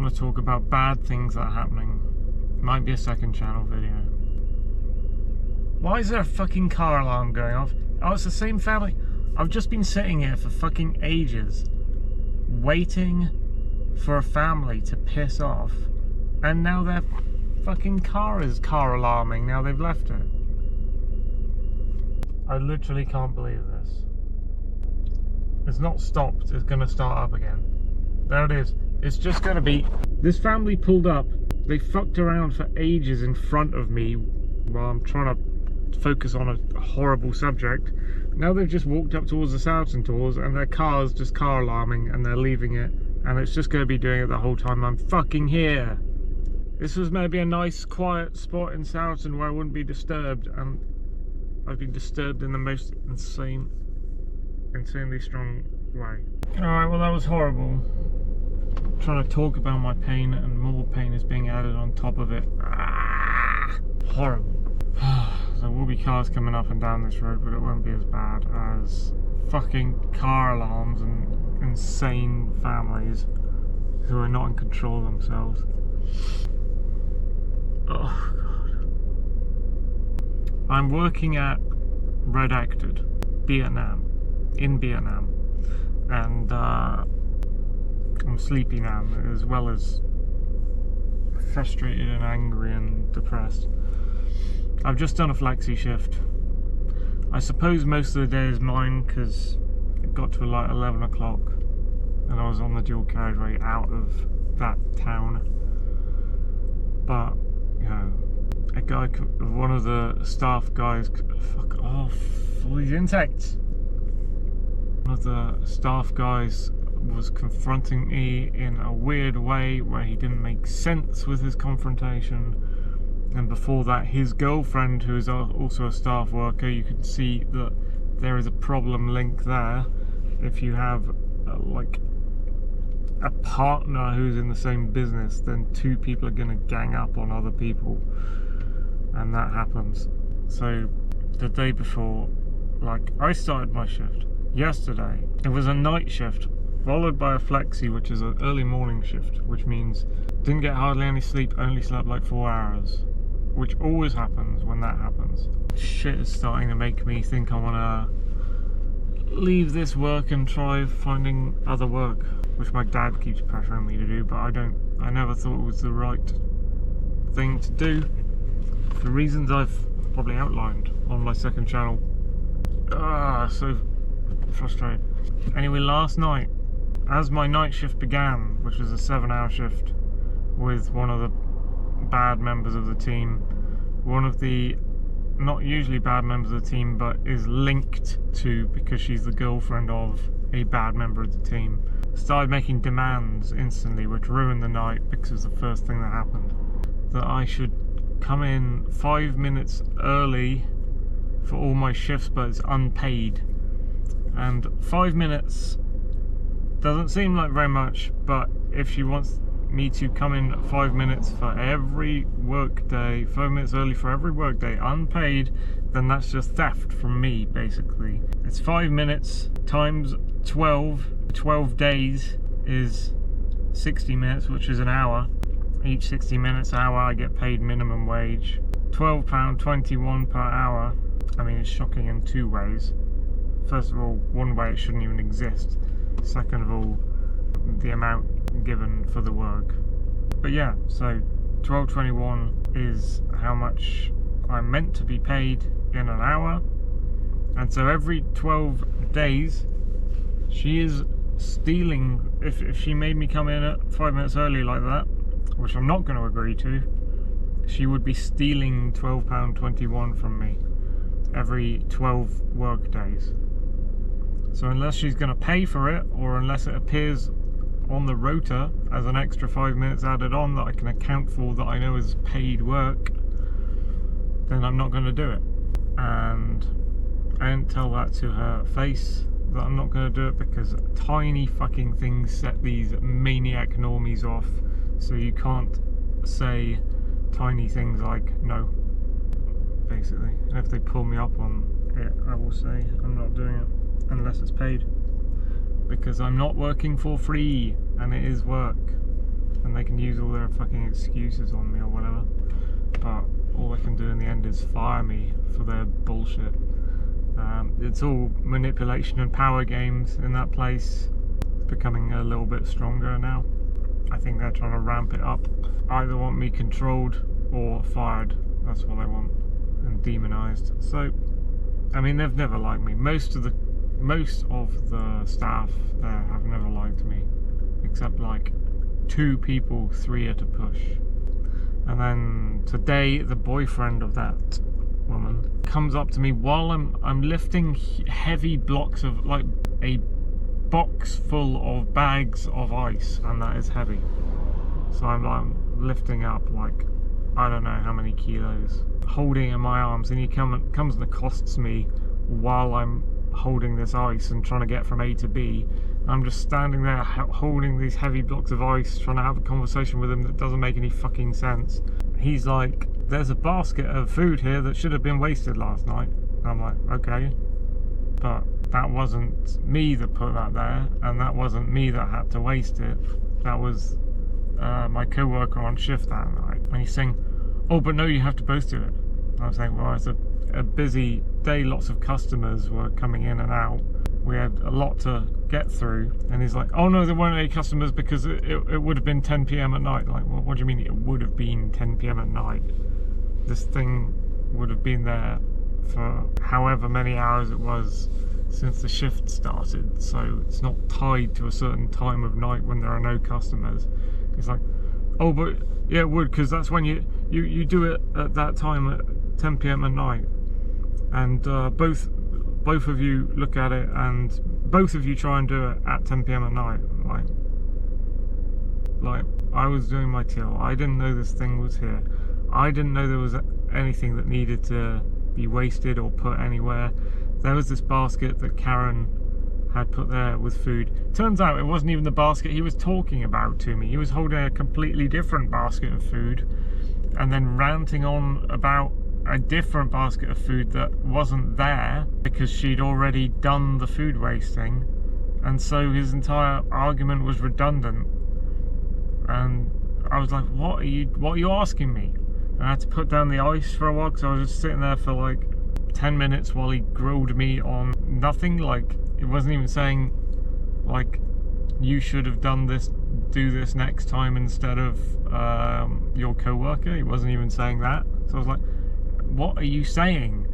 want to talk about bad things that are happening. Might be a second channel video. Why is there a fucking car alarm going off? Oh, it's the same family. I've just been sitting here for fucking ages, waiting for a family to piss off, and now their fucking car is car alarming. Now they've left it. I literally can't believe this. It's not stopped, it's gonna start up again. There it is. It's just gonna be... This family pulled up, they fucked around for ages in front of me while I'm trying to focus on a horrible subject. Now they've just walked up towards the Southampton doors and their car's just car alarming and they're leaving it, and it's just gonna be doing it the whole time I'm fucking here. This was maybe a nice quiet spot in Southampton where I wouldn't be disturbed, and I've been disturbed in the most insanely strong way. Alright, well that was horrible. I'm trying to talk about my pain and more pain is being added on top of it. Horrible. There will be cars coming up and down this road, but it won't be as bad as fucking car alarms and insane families who are not in control of themselves. Oh god. I'm working at Redacted, Vietnam, in Vietnam, and I'm sleepy now, as well as frustrated and angry and depressed. I've just done a flexi shift. I suppose most of the day is mine because it got to like 11 o'clock and I was on the dual carriageway out of that town. But, you know, a guy, one of the staff guys, fuck off, all these insects. One of the staff guys was confronting me in a weird way where he didn't make sense with his confrontation. And before that, his girlfriend, who is also a staff worker, you can see that there is a problem link there. If you have like a partner who's in the same business, then two people are going to gang up on other people, and that happens. So the day before, like, I started my shift yesterday. It was a night shift followed by a flexi, which is an early morning shift, which means didn't get hardly any sleep, only slept like 4 hours, which always happens when that happens. Shit is starting to make me think I want to leave this work and try finding other work, which my dad keeps pressuring me to do, but I never thought it was the right thing to do for reasons I've probably outlined on my second channel. So frustrated. Anyway, last night, as my night shift began, which was a 7-hour shift with one of the bad members of the team, one of the not usually bad members of the team, but is linked to, because she's the girlfriend of a bad member of the team, started making demands instantly, which ruined the night because it was the first thing that happened. That I should come in 5 minutes early for all my shifts, but it's unpaid. And 5 minutes doesn't seem like very much, but if she wants me to come in 5 minutes for every work day, 5 minutes early for every work day, unpaid, then that's just theft from me, basically. It's 5 minutes times 12 days is 60 minutes, which is an hour. Each 60 minutes hour I get paid minimum wage, £12.21 per hour. I mean, it's shocking in two ways. First of all, one way, it shouldn't even exist. Second of all, the amount given for the work. But yeah, so £12.21 is how much I'm meant to be paid in an hour, and so every 12 days she is stealing. If she made me come in at 5 minutes early like that, which I'm not going to agree to, she would be stealing £12.21 from me every 12 work days. So unless she's going to pay for it, or unless it appears on the rota as an extra 5 minutes added on that I can account for, that I know is paid work, then I'm not going to do it. And I didn't tell that to her face, that I'm not going to do it, because tiny fucking things set these maniac normies off. So you can't say tiny things like no, basically. And if they pull me up on it, I will say I'm not doing it unless it's paid, because I'm not working for free, and it is work. and they can use all their fucking excuses on me or whatever, but all they can do in the end is fire me for their bullshit. It's all manipulation and power games in that place. It's becoming a little bit stronger now. I think they're trying to ramp it up. Either want me controlled or fired. That's what they want, and demonized. So, I mean, they've never liked me. Most of the staff there have never liked me, except like 2 people, 3 at a push. And then today, the boyfriend of that woman comes up to me while I'm lifting heavy blocks of, like, a box full of bags of ice, and that is heavy. So I'm lifting up, like, I don't know how many kilos, holding it in my arms, and he comes and accosts me while I'm holding this ice and trying to get from A to B. I'm just standing there holding these heavy blocks of ice, trying to have a conversation with him that doesn't make any fucking sense. He's like, there's a basket of food here that should have been wasted last night. I'm like, okay, but that wasn't me that put that there, and that wasn't me that had to waste it. That was my co-worker on shift that night. And he's saying, oh, but no, you have to both do it. I was saying, well, it's a busy day, lots of customers were coming in and out, we had a lot to get through. And he's like, oh no, there weren't any customers because it would have been 10 p.m. at night. Like, well, what do you mean it would have been 10 p.m. at night? This thing would have been there for however many hours it was since the shift started, so it's not tied to a certain time of night when there are no customers. It's like, oh, but yeah, it would, because that's when you do it at that time at 10 p.m. at night, and both of you look at it, and both of you try and do it at 10 p.m. at night. Like I was doing my till. I didn't know this thing was here. I didn't know there was anything that needed to be wasted or put anywhere. There was this basket that Karen had put there with food. Turns out it wasn't even the basket he was talking about to me. He was holding a completely different basket of food and then ranting on about a different basket of food that wasn't there because she'd already done the food wasting, and so his entire argument was redundant. And I was like, what are you asking me? And I had to put down the ice for a while because I was just sitting there for like 10 minutes while he grilled me on nothing. Like, it wasn't even saying like, you should have done this, do this next time instead of your co-worker. He wasn't even saying that. So I was like, what are you saying?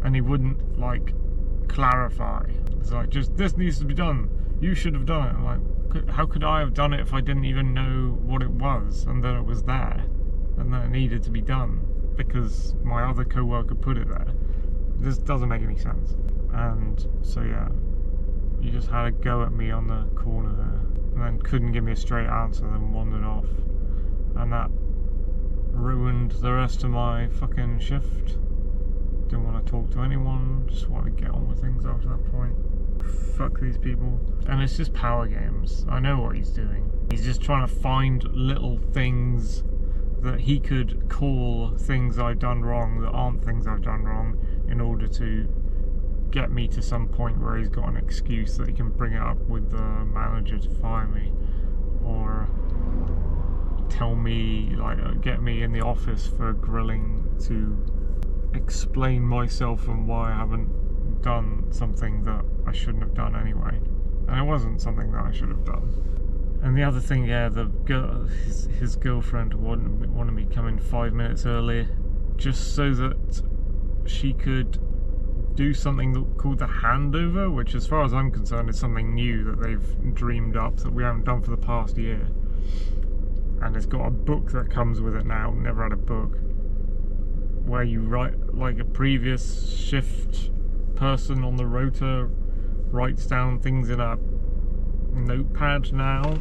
And he wouldn't like clarify. It's like, just this needs to be done, you should have done it. I'm like, how could I have done it if I didn't even know what it was and that it was there and that it needed to be done because my other co-worker put it there? This doesn't make any sense. And so yeah, you just had a go at me on the corner there and then couldn't give me a straight answer, then wandered off, and that ruined the rest of my fucking shift. Didn't want to talk to anyone, just wanted to get on with things after that point. Fuck these people. And it's just power games. I know what he's doing. He's just trying to find little things that he could call things I've done wrong that aren't things I've done wrong, in order to get me to some point where he's got an excuse that he can bring it up with the manager to fire me, or tell me, like, get me in the office for grilling to explain myself and why I haven't done something that I shouldn't have done anyway. And it wasn't something that I should have done. And the other thing, yeah, the girl, his girlfriend wanted me coming 5 minutes early, just so that she could do something called the handover, which, as far as I'm concerned, is something new that they've dreamed up that we haven't done for the past year. And it's got a book that comes with it now. Never had a book where you write, like, a previous shift person on the rota writes down things in a notepad now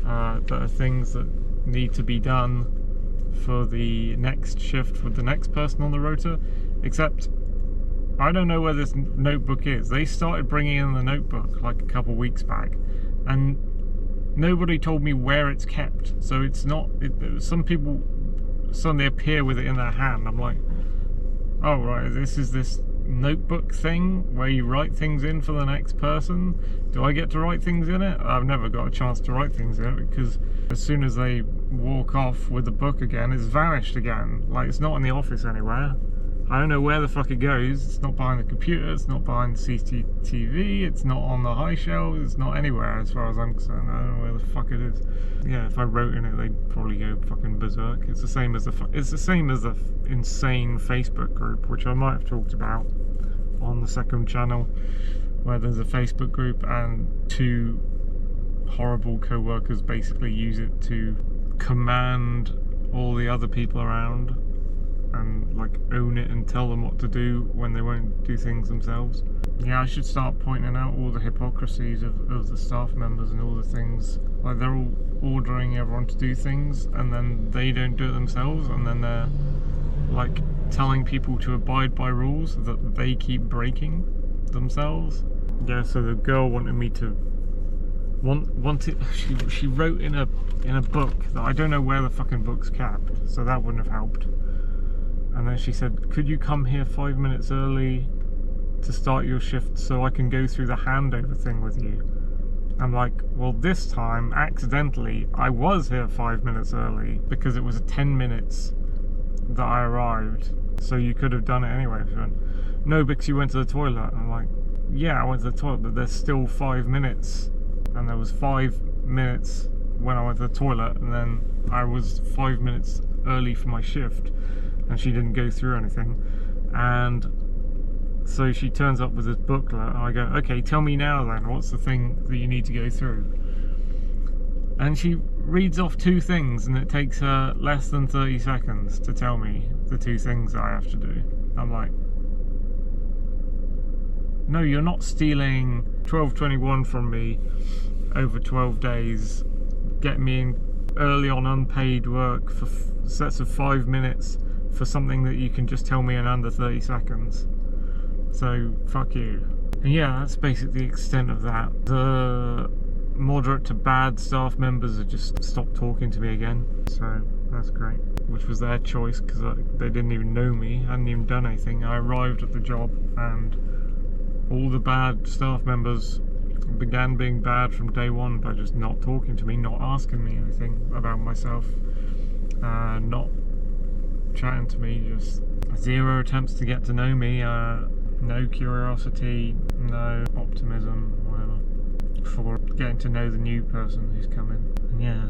that are things that need to be done for the next shift with the next person on the rota. Except I don't know where this notebook is. They started bringing in the notebook like a couple weeks back, and nobody told me where it's kept. So it's not, some people suddenly appear with it in their hand. I'm like, oh right, this is this notebook thing where you write things in for the next person. Do I get to write things in it? I've never got a chance to write things in it because as soon as they walk off with the book again, it's vanished again. Like, it's not in the office anywhere. I don't know where the fuck it goes. It's not behind the computer, it's not behind the CCTV, it's not on the high shelves, it's not anywhere as far as I'm concerned. I don't know where the fuck it is. Yeah, if I wrote in it, they'd probably go fucking berserk. It's the same as the insane Facebook group, which I might have talked about on the second channel, where there's a Facebook group and two horrible co-workers basically use it to command all the other people around and like own it and tell them what to do when they won't do things themselves. Yeah, I should start pointing out all the hypocrisies of the staff members and all the things, like they're all ordering everyone to do things and then they don't do it themselves, and then they're like telling people to abide by rules that they keep breaking themselves. Yeah, so the girl wanted me to she wrote in a book that I don't know where the fucking book's kept, so that wouldn't have helped. And then she said, could you come here 5 minutes early to start your shift so I can go through the handover thing with you? I'm like, well, this time, accidentally, I was here 5 minutes early because it was 10 minutes that I arrived, so you could have done it anyway. She went, no, because you went to the toilet. I'm like, yeah, I went to the toilet, but there's still 5 minutes. And there was 5 minutes when I went to the toilet, and then I was 5 minutes early for my shift. And she didn't go through anything, and so she turns up with this booklet and I go, okay, tell me now then, what's the thing that you need to go through? And she reads off 2 things and it takes her less than 30 seconds to tell me the 2 things that I have to do. I'm like, no, you're not stealing 12.21 from me over 12 days, get me in early on unpaid work for sets of 5 minutes for something that you can just tell me in under 30 seconds. So, fuck you. And yeah, that's basically the extent of that. The moderate to bad staff members have just stopped talking to me again. So, that's great. Which was their choice, because they didn't even know me, hadn't even done anything. I arrived at the job and all the bad staff members began being bad from day one by just not talking to me, not asking me anything about myself, not chatting to me, just 0 attempts to get to know me, no curiosity, no optimism, whatever, for getting to know the new person who's come in. And yeah,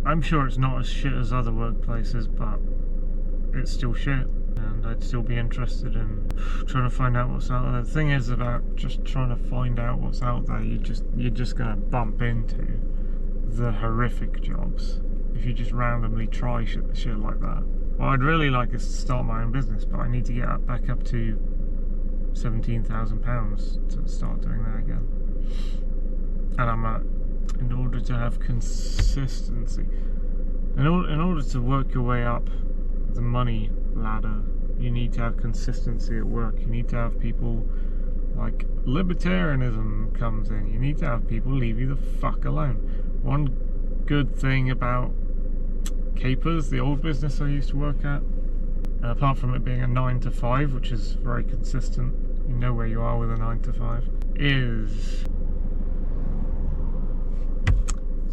I'm sure it's not as shit as other workplaces, but it's still shit, and I'd still be interested in trying to find out what's out there. The thing is about just trying to find out what's out there, you're just gonna bump into the horrific jobs if you just randomly try shit like that. What I'd really like is to start my own business, but I need to get back up to £17,000 to start doing that again. And in order to have consistency, in order to work your way up the money ladder, you need to have consistency at work. You need to have people, like, libertarianism comes in. You need to have people leave you the fuck alone. One good thing about Capers, the old business I used to work at, apart from it being a 9 to 5, which is very consistent, you know where you are with a 9 to 5, is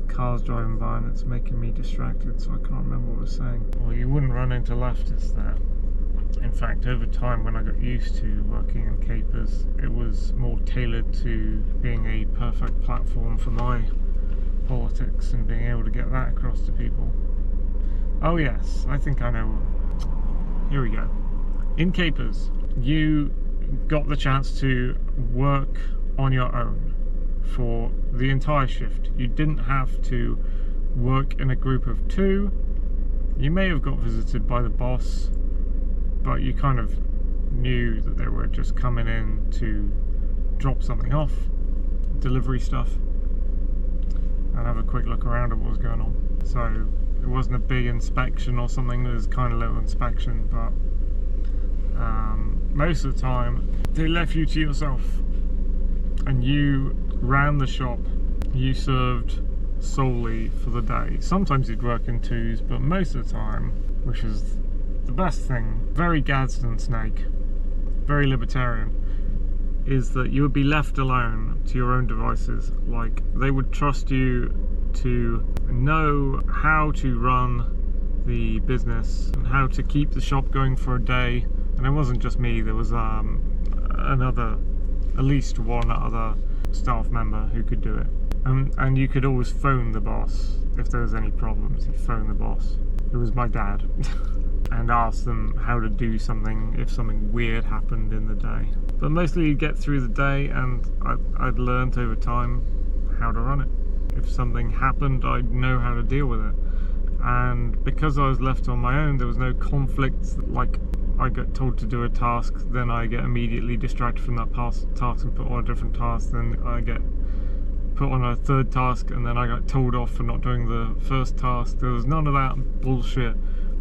cars driving by and it's making me distracted, so I can't remember what I was saying. Well, you wouldn't run into leftists there. In fact, over time, when I got used to working in Capers, it was more tailored to being a perfect platform for my politics and being able to get that across to people. Oh yes, I think I know. Here we go. In Capers, you got the chance to work on your own for the entire shift. You didn't have to work in a group of 2. You may have got visited by the boss, but you kind of knew that they were just coming in to drop something off, delivery stuff, and have a quick look around at what was going on. So it wasn't a big inspection or something, it was kind of a little inspection, but most of the time they left you to yourself and you ran the shop. You served solely for the day. Sometimes you'd work in 2s, but most of the time, which is the best thing, very Gadsden snake, very libertarian, is that you would be left alone to your own devices. Like, they would trust you to know how to run the business and how to keep the shop going for a day. And it wasn't just me, there was at least one other staff member who could do it. And you could always phone the boss if there was any problems. You phone the boss, who was my dad, and ask them how to do something if something weird happened in the day. But mostly you'd get through the day, and I'd learned over time how to run it. If something happened, I'd know how to deal with it. And because I was left on my own, there was no conflicts. Like, I get told to do a task, then I get immediately distracted from that task and put on a different task, then I get put on a third task, and then I got told off for not doing the first task. There was none of that bullshit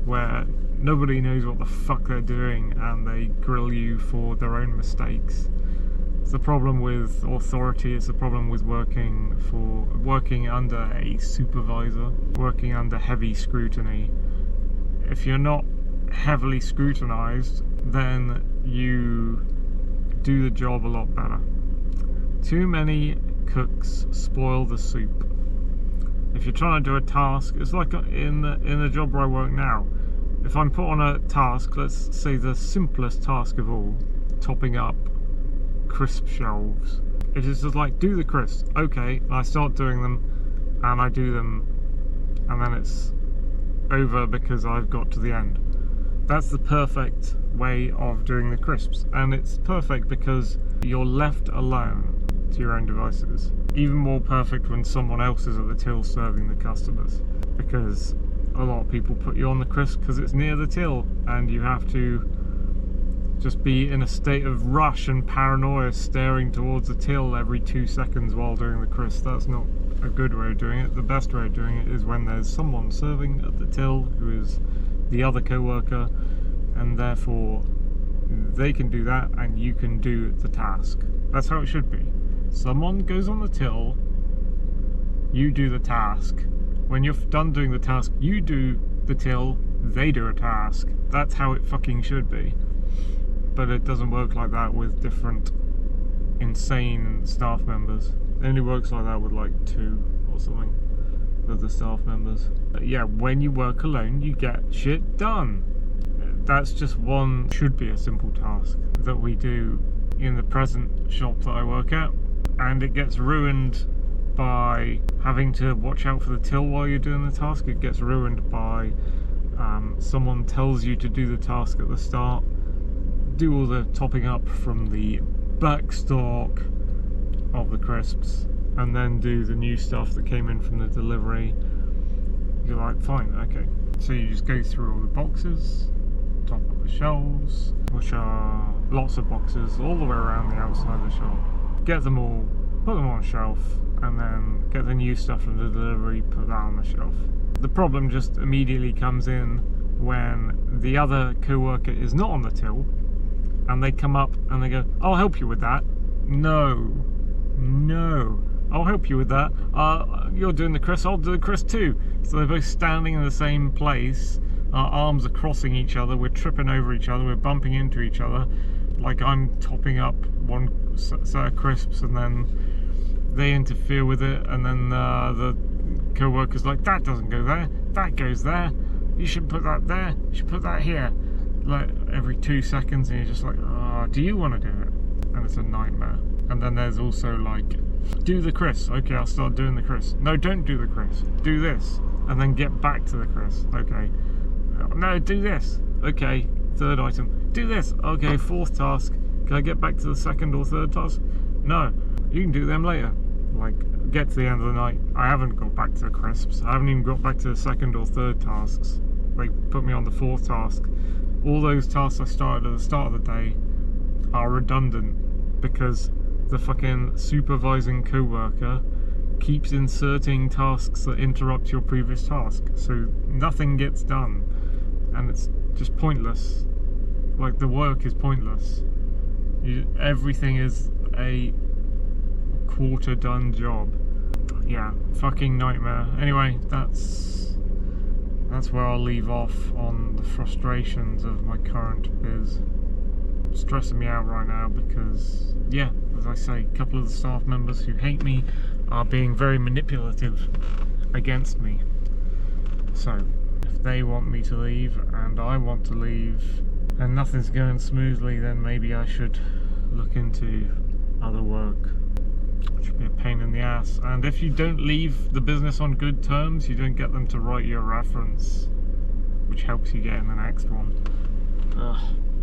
where nobody knows what the fuck they're doing and they grill you for their own mistakes. It's the problem with authority, it's the problem with working under a supervisor, working under heavy scrutiny. If you're not heavily scrutinized, then you do the job a lot better. Too many cooks spoil the soup. If you're trying to do a task, it's like in the job where I work now. If I'm put on a task, let's say the simplest task of all, topping up crisp shelves, it is just like, do the crisps. Okay, and I start doing them, and I do them, and then it's over because I've got to the end. That's the perfect way of doing the crisps, and it's perfect because you're left alone to your own devices. Even more perfect when someone else is at the till serving the customers, because a lot of people put you on the crisp because it's near the till, and you have to just be in a state of rush and paranoia staring towards the till every 2 seconds while doing the crisp. That's not a good way of doing it. The best way of doing it is when there's someone serving at the till who is the other co-worker, and therefore they can do that and you can do the task. That's how it should be. Someone goes on the till, you do the task. When you're done doing the task, you do the till, they do a task. That's how it fucking should be. But it doesn't work like that with different insane staff members. It only works like that with like 2 or something of the staff members. But yeah, when you work alone, you get shit done. That's just one, should be a simple task that we do in the present shop that I work at, and it gets ruined by having to watch out for the till while you're doing the task. It gets ruined by someone tells you to do the task at the start, do all the topping up from the back stock of the crisps, and then do the new stuff that came in from the delivery. You're like, fine, okay. So you just go through all the boxes, top of the shelves, which are lots of boxes all the way around the outside of the shop. Get them all, put them on a shelf, and then get the new stuff from the delivery, put that on the shelf. The problem just immediately comes in when the other co-worker is not on the till, and they come up and they go, I'll help you with that. No, I'll help you with that. You're doing the crisp, I'll do the crisp too. So they're both standing in the same place, our arms are crossing each other, we're tripping over each other, we're bumping into each other. Like, I'm topping up one set of crisps and then they interfere with it, and then the co-worker's like, that doesn't go there, that goes there, you should put that there, you should put that here. Like every 2 seconds, and you're just like, oh, do you want to do it? And it's a nightmare. And then there's also like, do the crisp. Okay, I'll start doing the crisp. No, don't do the crisp. Do this, and then get back to the crisp. Okay. No, do this. Okay, 3rd item. Do this. Okay, 4th task. Can I get back to the 2nd or 3rd task? No, you can do them later. Like, get to the end of the night, I haven't got back to the crisps. I haven't even got back to the 2nd or 3rd tasks. They put me on the 4th task. All those tasks I started at the start of the day are redundant because the fucking supervising co-worker keeps inserting tasks that interrupt your previous task, so nothing gets done, and it's just pointless. Like, the work is pointless. Everything is a quarter done job. Yeah, fucking nightmare. Anyway, that's where I'll leave off on the frustrations of my current biz. stressing me out right now because, yeah, as I say, a couple of the staff members who hate me are being very manipulative against me. So if they want me to leave and I want to leave and nothing's going smoothly, then maybe I should look into other work, which would be a pain in the ass. And if you don't leave the business on good terms, you don't get them to write your reference, which helps you get in the next one. Ugh.